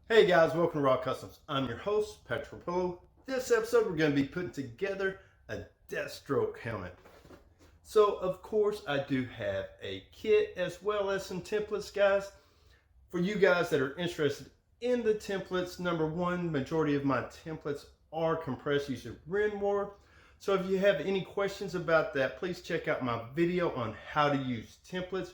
Hey guys, welcome to Raw Customs. I'm your host, Patrick Pillow. This episode, we're going to be putting together a Deathstroke helmet. So, of course, I do have a kit as well as some templates, guys. For you guys that are interested in the templates, number one, majority of my templates are compressed using DREMEL. So if you have any questions about that, please check out my video on how to use templates.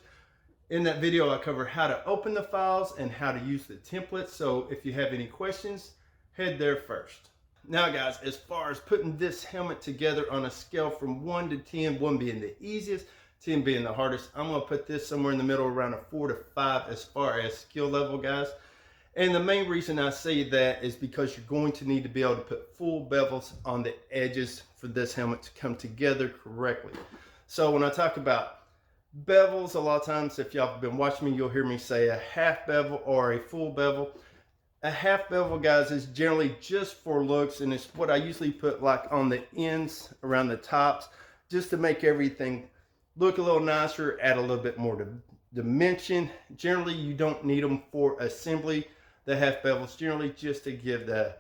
In that video, I cover how to open the files and how to use the templates. So if you have any questions, head there first. Now guys, as far as putting this helmet together on a scale from 1 to 10, 1 being the easiest, 10 being the hardest, I'm going to put this somewhere in the middle around a 4 to 5 as far as skill level, guys. And the main reason I say that is because you're going to need to be able to put full bevels on the edges for this helmet to come together correctly. So when I talk about bevels, a lot of times, if y'all have been watching me, you'll hear me say a half bevel or a full bevel. A half bevel, guys, is generally just for looks, and it's what I usually put like on the ends around the tops, just to make everything look a little nicer, add a little bit more dimension. Generally, you don't need them for assembly. The half bevels generally just to give the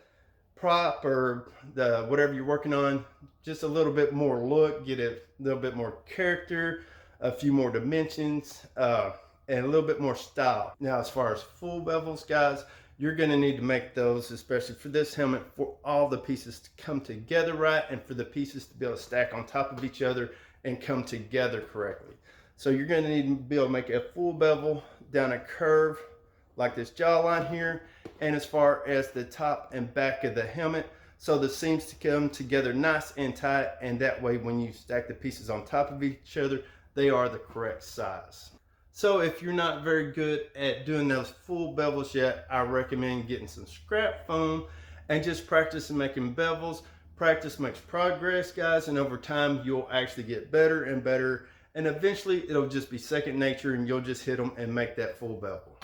prop or the whatever you're working on just a little bit more look, get a little bit more character, a few more dimensions, and a little bit more style. Now, as far as full bevels, guys, you're going to need to make those, especially for this helmet, for all the pieces to come together right and for the pieces to be able to stack on top of each other and come together correctly. So you're going to need to be able to make a full bevel down a curve like this jawline here, and as far as the top and back of the helmet, so the seams to come together nice and tight, and that way when you stack the pieces on top of each other, they are the correct size. So if you're not very good at doing those full bevels yet, I recommend getting some scrap foam and just practicing making bevels. Practice makes progress, guys, and over time you'll actually get better and better, and eventually it'll just be second nature and you'll just hit them and make that full bevel.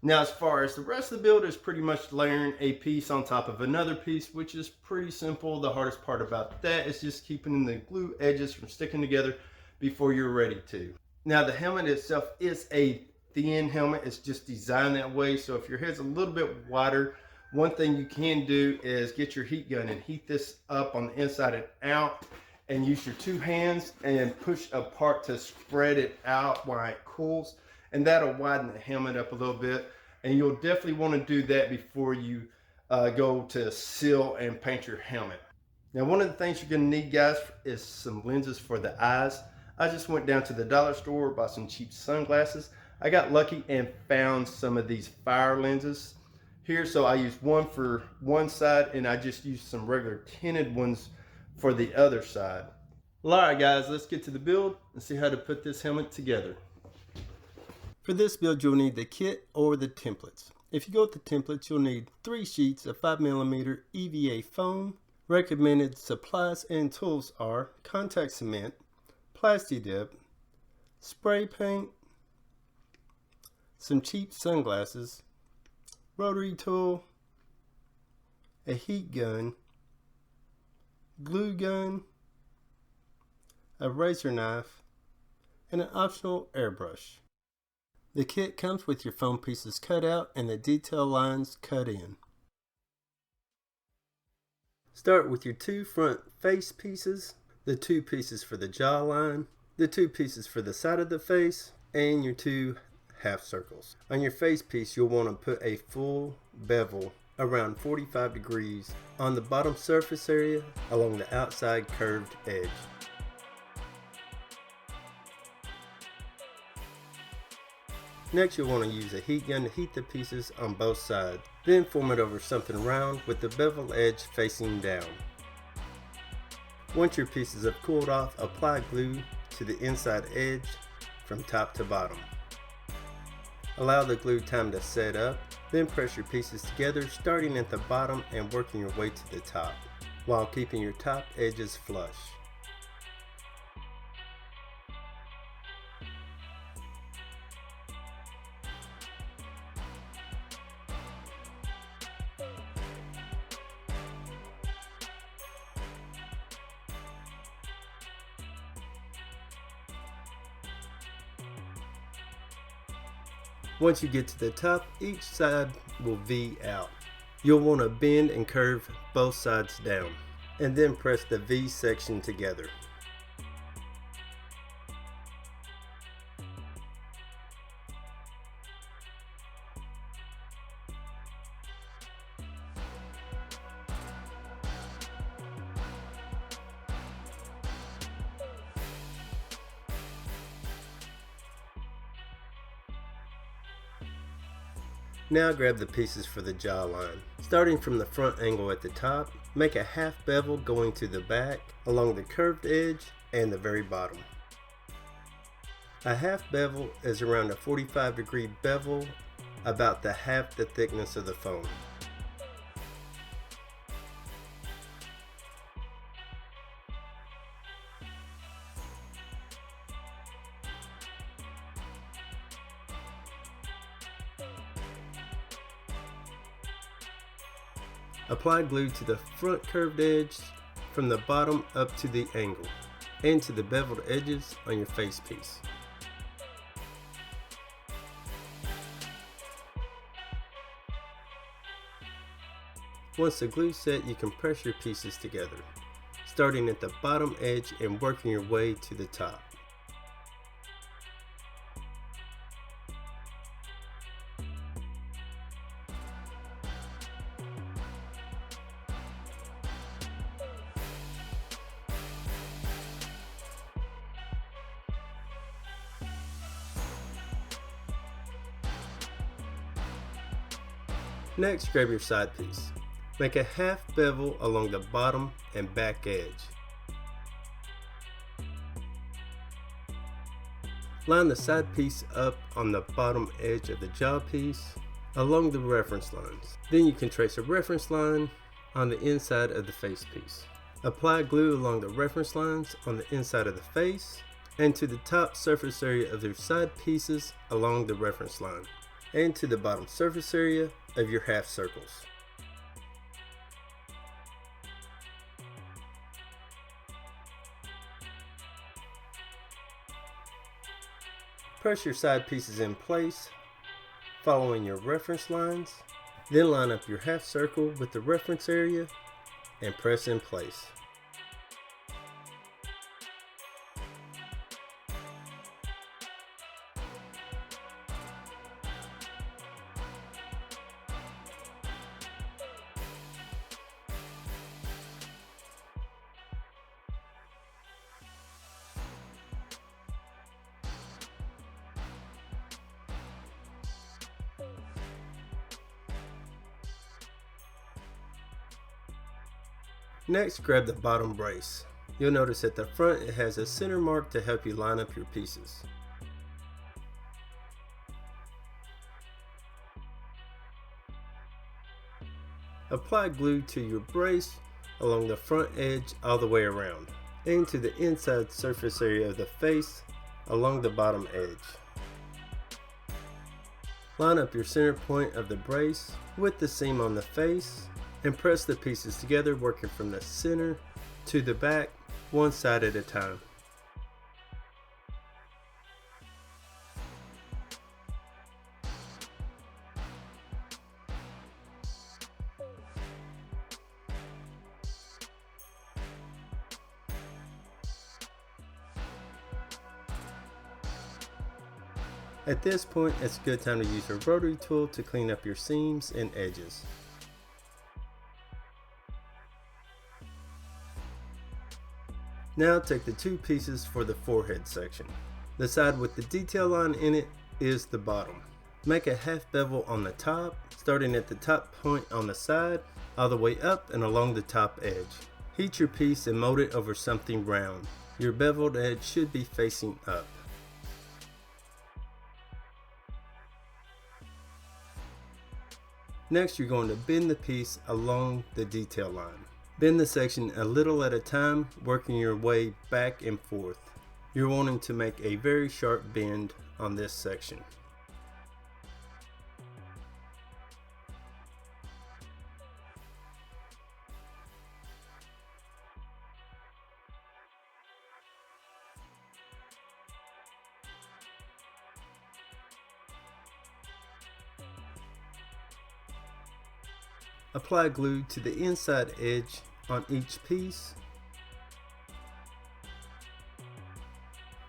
Now, as far as the rest of the build is pretty much layering a piece on top of another piece, which is pretty simple. The hardest part about that is just keeping the glue edges from sticking together before you're ready to. Now, the helmet itself is a thin helmet. It's just designed that way. So if your head's a little bit wider, one thing you can do is get your heat gun and heat this up on the inside and out, and use your two hands and push apart to spread it out while it cools. And that'll widen the helmet up a little bit. And you'll definitely want to do that before you go to seal and paint your helmet. Now, one of the things you're going to need, guys, is some lenses for the eyes. I just went down to the dollar store, bought some cheap sunglasses. I got lucky and found some of these fire lenses here. So I used one for one side, and I just used some regular tinted ones for the other side. Well, all right, guys, let's get to the build and see how to put this helmet together. For this build, you'll need the kit or the templates. If you go with the templates, you'll need 3 sheets of 5mm EVA foam. Recommended supplies and tools are contact cement, PLASTI dip, spray paint, some cheap sunglasses, rotary tool, a heat gun, glue gun, a razor knife, and an optional airbrush. The kit comes with your foam pieces cut out and the detail lines cut in. Start with your 2 front face pieces, the 2 pieces for the jawline, the 2 pieces for the side of the face, and your 2 half circles. On your face piece, you'll want to put a full bevel around 45 degrees on the bottom surface area along the outside curved edge. Next, you'll want to use a heat gun to heat the pieces on both sides. Then form it over something round with the bevel edge facing down. Once your pieces have cooled off, apply glue to the inside edge from top to bottom. Allow the glue time to set up, then press your pieces together, starting at the bottom and working your way to the top, while keeping your top edges flush. Once you get to the top, each side will V out. You'll want to bend and curve both sides down, and then press the V section together. Now grab the pieces for the jaw line. Starting from the front angle at the top, make a half bevel going to the back along the curved edge and the very bottom. A half bevel is around a 45-degree bevel, about the half the thickness of the foam. Apply glue to the front curved edge from the bottom up to the angle and to the beveled edges on your face piece. Once the glue is set, you can press your pieces together, starting at the bottom edge and working your way to the top. Next, grab your side piece. Make a half bevel along the bottom and back edge. Line the side piece up on the bottom edge of the jaw piece along the reference lines. Then you can trace a reference line on the inside of the face piece. Apply glue along the reference lines on the inside of the face and to the top surface area of your side pieces along the reference line, and to the bottom surface area of your half circles. Press your side pieces in place, following your reference lines. Then line up your half circle with the reference area and press in place. Next, grab the bottom brace. You'll notice at the front it has a center mark to help you line up your pieces. Apply glue to your brace along the front edge all the way around, and to the inside surface area of the face along the bottom edge. Line up your center point of the brace with the seam on the face and press the pieces together, working from the center to the back, one side at a time. At this point, it's a good time to use your rotary tool to clean up your seams and edges. Now take the two pieces for the forehead section. The side with the detail line in it is the bottom. Make a half bevel on the top, starting at the top point on the side, all the way up and along the top edge. Heat your piece and mold it over something round. Your beveled edge should be facing up. Next, you're going to bend the piece along the detail line. Bend the section a little at a time, working your way back and forth. You're wanting to make a very sharp bend on this section. Apply glue to the inside edge on each piece.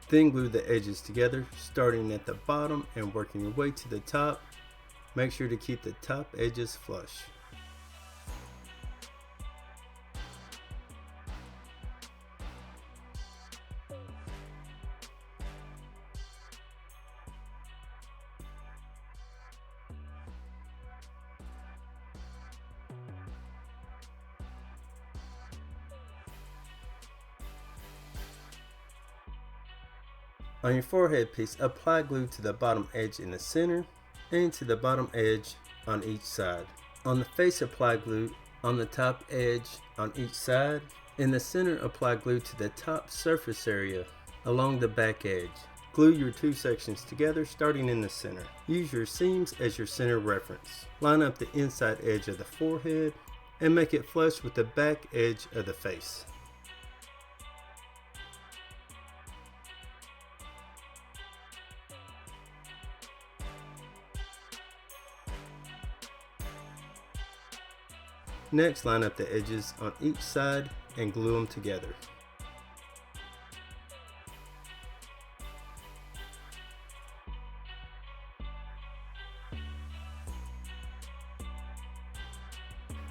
Then glue the edges together, starting at the bottom and working your way to the top. Make sure to keep the top edges flush. On your forehead piece, apply glue to the bottom edge in the center and to the bottom edge on each side. On the face, apply glue on the top edge on each side. In the center, apply glue to the top surface area along the back edge. Glue your two sections together, starting in the center. Use your seams as your center reference. Line up the inside edge of the forehead and make it flush with the back edge of the face. Next, line up the edges on each side and glue them together.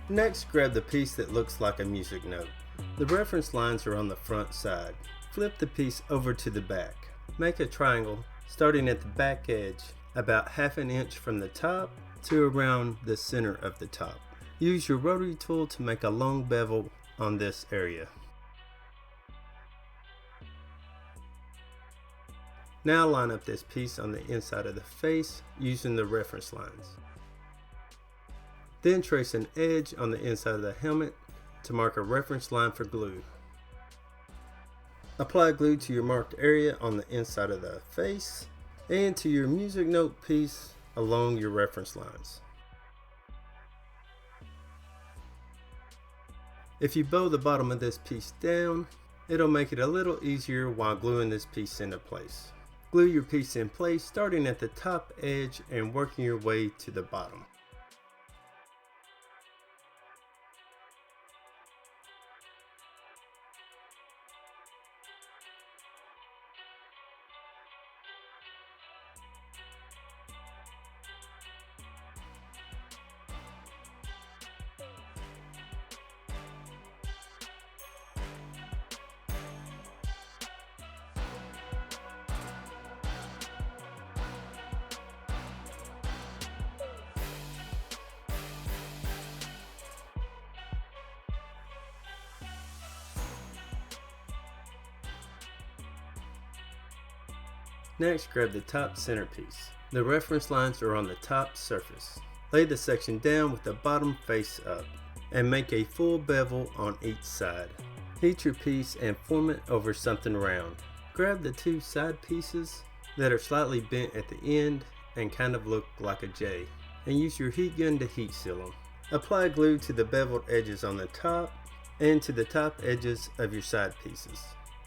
Next, grab the piece that looks like a music note. The reference lines are on the front side. Flip the piece over to the back. Make a triangle starting at the back edge about 1/2 inch from the top to around the center of the top. Use your rotary tool to make a long bevel on this area. Now line up this piece on the inside of the face using the reference lines. Then trace an edge on the inside of the helmet to mark a reference line for glue. Apply glue to your marked area on the inside of the face and to your music note piece along your reference lines. If you bow the bottom of this piece down, it'll make it a little easier while gluing this piece into place. Glue your piece in place starting at the top edge and working your way to the bottom. Next, grab the top center piece. The reference lines are on the top surface. Lay the section down with the bottom face up and make a full bevel on each side. Heat your piece and form it over something round. Grab the two side pieces that are slightly bent at the end and kind of look like a J, and use your heat gun to heat seal them. Apply glue to the beveled edges on the top and to the top edges of your side pieces.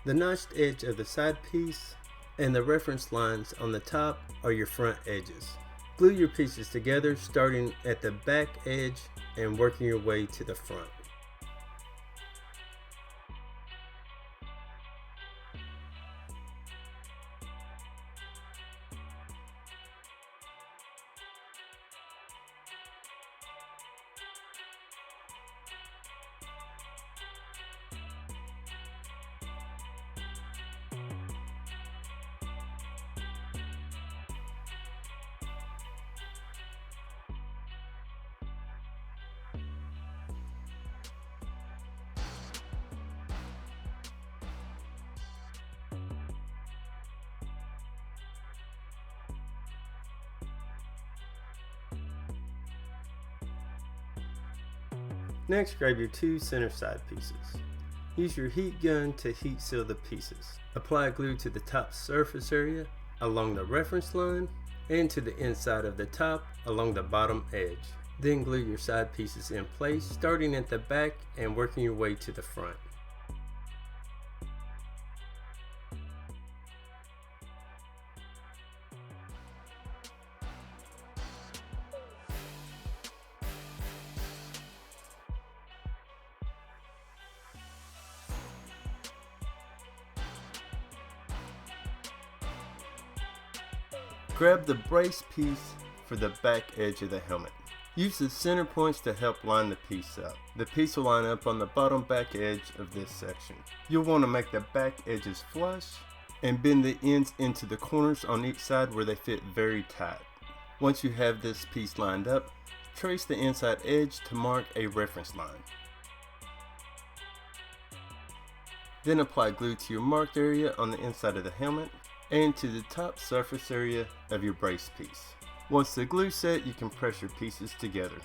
The notched edge of the side piece and the reference lines on the top are your front edges. Glue your pieces together starting at the back edge and working your way to the front. Next, grab your two center side pieces. Use your heat gun to heat seal the pieces. Apply glue to the top surface area along the reference line and to the inside of the top along the bottom edge. Then glue your side pieces in place, starting at the back and working your way to the front. Grab the brace piece for the back edge of the helmet. Use the center points to help line the piece up. The piece will line up on the bottom back edge of this section. You'll want to make the back edges flush and bend the ends into the corners on each side where they fit very tight. Once you have this piece lined up, trace the inside edge to mark a reference line. Then apply glue to your marked area on the inside of the helmet and to the top surface area of your brace piece. Once the glue set, you can press your pieces together.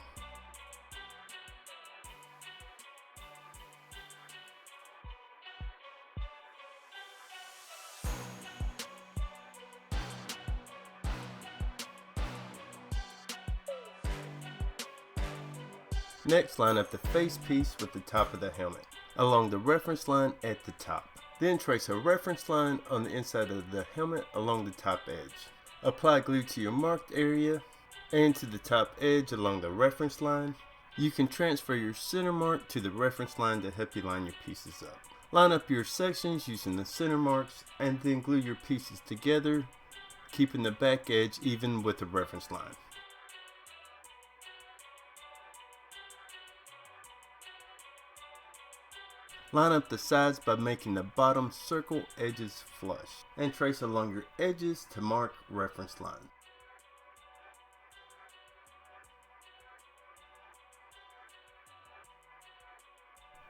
Next, line up the face piece with the top of the helmet along the reference line at the top. Then trace a reference line on the inside of the helmet along the top edge. Apply glue to your marked area and to the top edge along the reference line. You can transfer your center mark to the reference line to help you line your pieces up. Line up your sections using the center marks and then glue your pieces together, keeping the back edge even with the reference line. Line up the sides by making the bottom circle edges flush and trace along your edges to mark reference line.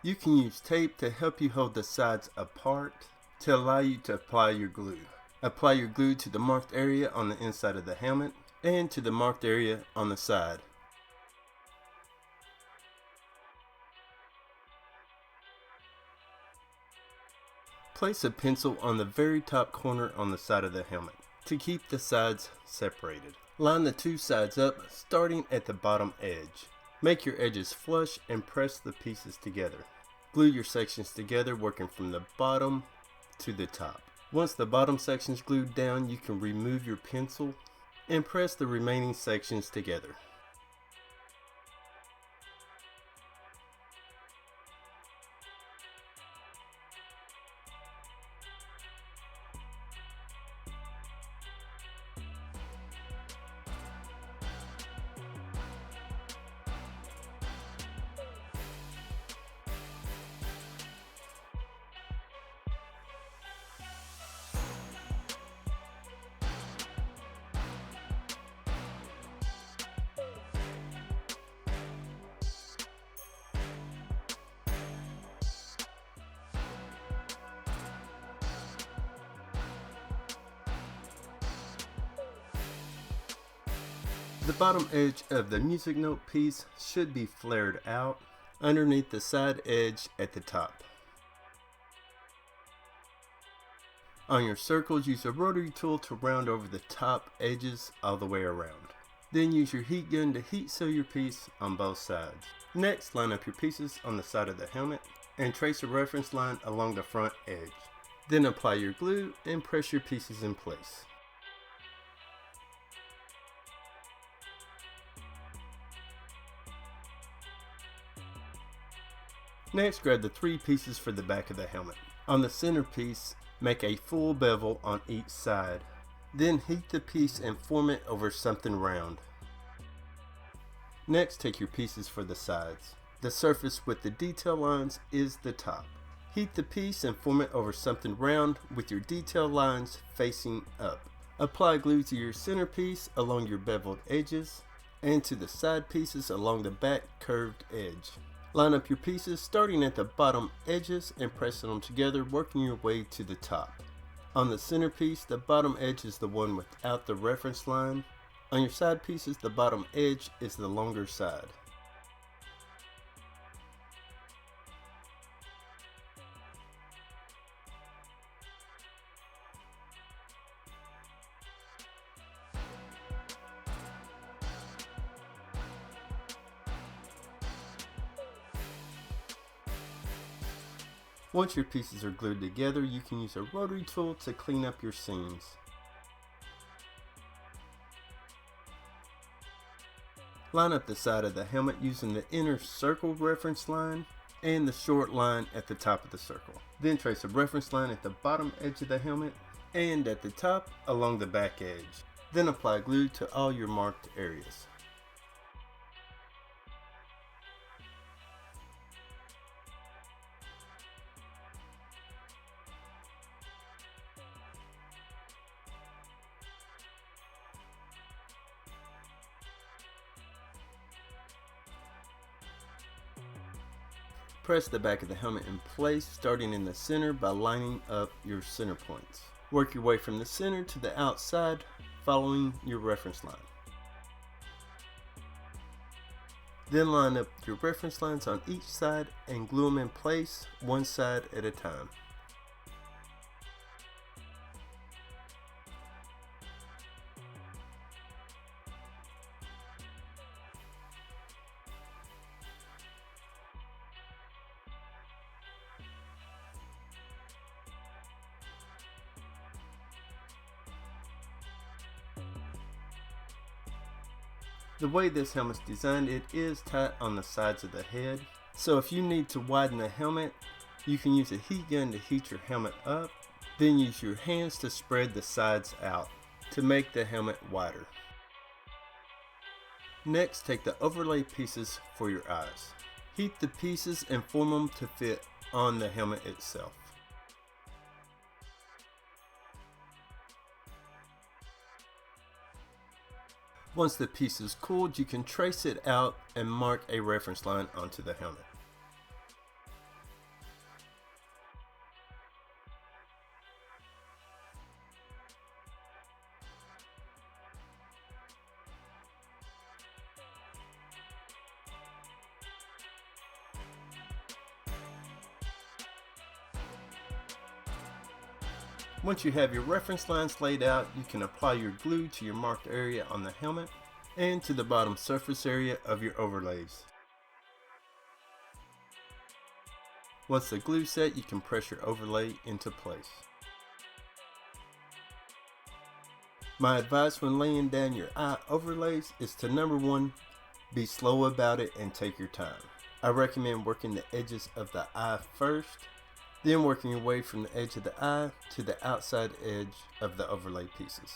You can use tape to help you hold the sides apart to allow you to apply your glue. Apply your glue to the marked area on the inside of the helmet and to the marked area on the side. Place a pencil on the very top corner on the side of the helmet to keep the sides separated. Line the two sides up starting at the bottom edge. Make your edges flush and press the pieces together. Glue your sections together working from the bottom to the top. Once the bottom section is glued down, you can remove your pencil and press the remaining sections together. The bottom edge of the music note piece should be flared out underneath the side edge at the top. On your circles, use a rotary tool to round over the top edges all the way around. Then use your heat gun to heat seal your piece on both sides. Next, line up your pieces on the side of the helmet and trace a reference line along the front edge. Then apply your glue and press your pieces in place. Next, grab the three pieces for the back of the helmet. On the center piece, make a full bevel on each side. Then heat the piece and form it over something round. Next, take your pieces for the sides. The surface with the detail lines is the top. Heat the piece and form it over something round with your detail lines facing up. Apply glue to your center piece along your beveled edges and to the side pieces along the back curved edge. Line up your pieces starting at the bottom edges and pressing them together, working your way to the top. On the center piece, the bottom edge is the one without the reference line. On your side pieces, the bottom edge is the longer side. Once your pieces are glued together, you can use a rotary tool to clean up your seams. Line up the side of the helmet using the inner circle reference line and the short line at the top of the circle. Then trace a reference line at the bottom edge of the helmet and at the top along the back edge. Then apply glue to all your marked areas. Press the back of the helmet in place, starting in the center by lining up your center points. Work your way from the center to the outside, following your reference line. Then line up your reference lines on each side and glue them in place, one side at a time. The way this helmet's designed, it is tight on the sides of the head. So if you need to widen the helmet, you can use a heat gun to heat your helmet up, then use your hands to spread the sides out to make the helmet wider. Next, take the overlay pieces for your eyes. Heat the pieces and form them to fit on the helmet itself. Once the piece is cooled, you can trace it out and mark a reference line onto the helmet. Once you have your reference lines laid out, you can apply your glue to your marked area on the helmet and to the bottom surface area of your overlays. Once the glue set, you can press your overlay into place. My advice when laying down your eye overlays is to number one, be slow about it and take your time. I recommend working the edges of the eye first, then working your way from the edge of the eye to the outside edge of the overlay pieces.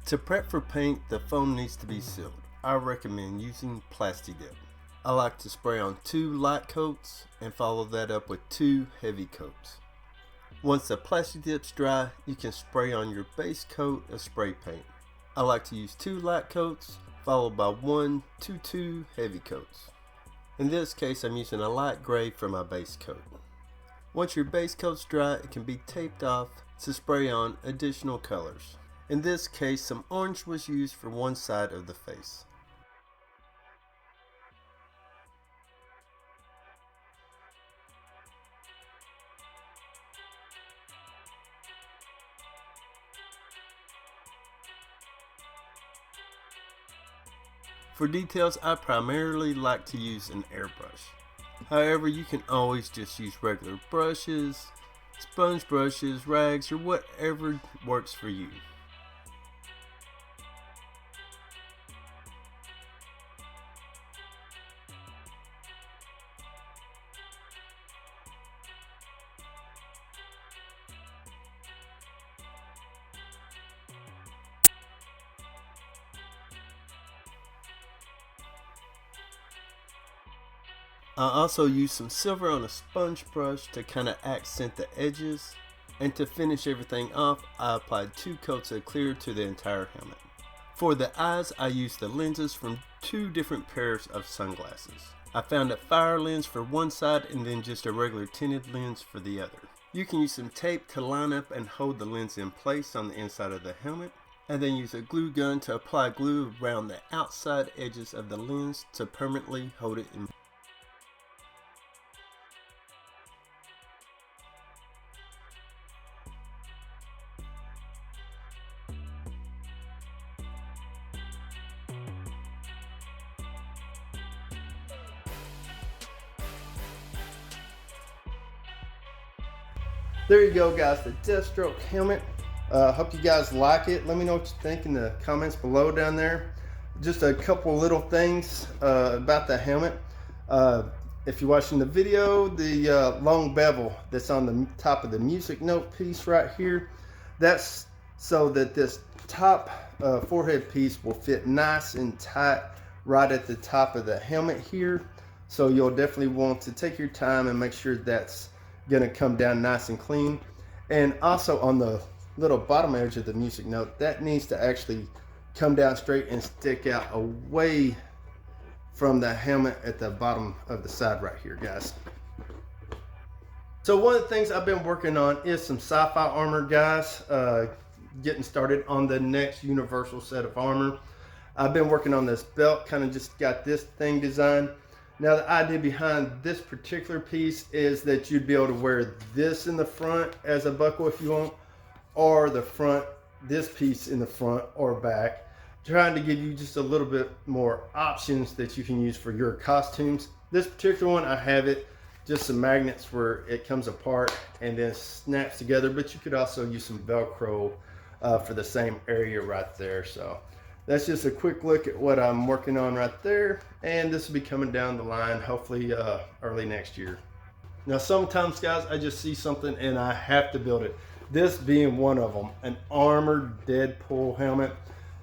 To prep for paint, the foam needs to be sealed. I recommend using PLASTI dip. I like to spray on 2 light coats and follow that up with 2 heavy coats. Once the PLASTI dip's dry, you can spray on your base coat of spray paint. I like to use 2 light coats followed by 1 to 2 heavy coats. In this case, I'm using a light gray for my base coat. Once your base coat's dry, it can be taped off to spray on additional colors. In this case, some orange was used for one side of the face. For details, I primarily like to use an airbrush. However, you can always just use regular brushes, sponge brushes, rags, or whatever works for you. I also use some silver on a sponge brush to kind of accent the edges. And to finish everything off, I applied 2 coats of clear to the entire helmet. For the eyes, I used the lenses from 2 different pairs of sunglasses. I found a fire lens for one side and then just a regular tinted lens for the other. You can use some tape to line up and hold the lens in place on the inside of the helmet, and then use a glue gun to apply glue around the outside edges of the lens to permanently hold it in place. There you go, guys, the Deathstroke helmet. Hope you guys like it. Let me know what you think in the comments below down there. Just a couple little things about the helmet. If you're watching the video, the long bevel that's on the top of the music note piece right here, that's so that this top forehead piece will fit nice and tight right at the top of the helmet here. So you'll definitely want to take your time and make sure that's gonna come down nice and clean. And also on the little bottom edge of the music note, that needs to actually come down straight and stick out away from the helmet at the bottom of the side right here, guys. So one of the things I've been working on is some sci-fi armor, guys. Getting started on the next universal set of armor. I've been working on this belt, kind of just got this thing designed. Now the idea behind this particular piece is that you'd be able to wear this in the front as a buckle if you want, or the front, this piece in the front or back, trying to give you just a little bit more options that you can use for your costumes. This particular one, I have it just some magnets where it comes apart and then snaps together, but you could also use some Velcro for the same area right there. So that's just a quick look at what I'm working on right there, and this will be coming down the line hopefully early next year. Now sometimes, guys, I just see something and I have to build it. This being one of them, an armored Deadpool helmet.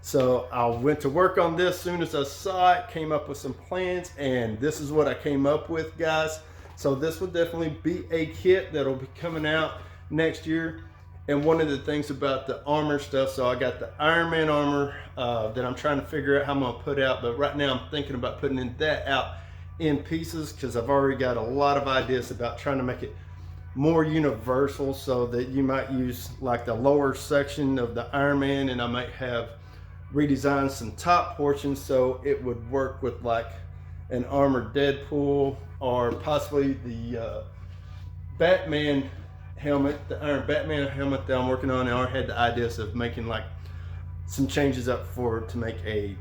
So I went to work on this as soon as I saw it, came up with some plans, and this is what I came up with, guys. So this will definitely be a kit that'll be coming out next year. And one of the things about the armor stuff, so I got the Iron Man armor that I'm trying to figure out how I'm gonna put out, but right now I'm thinking about putting that out in pieces because I've already got a lot of ideas about trying to make it more universal, so that you might use like the lower section of the Iron Man, and I might have redesigned some top portions so it would work with like an armored Deadpool, or possibly the Batman helmet, the Iron Batman helmet that I'm working on. I already had the ideas of making like some changes up to make a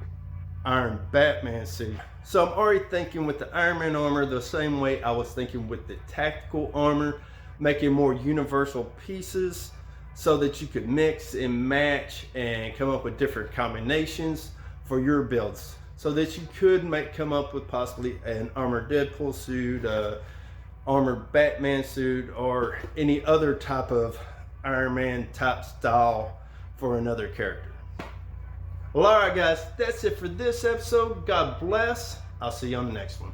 Iron Batman suit. So I'm already thinking with the Iron Man armor the same way I was thinking with the tactical armor, making more universal pieces so that you could mix and match and come up with different combinations for your builds, so that you could come up with possibly an armored Deadpool suit, armored Batman suit, or any other type of Iron Man type style for another character. Well, all right, guys, that's it for this episode. God bless. I'll see you on the next one.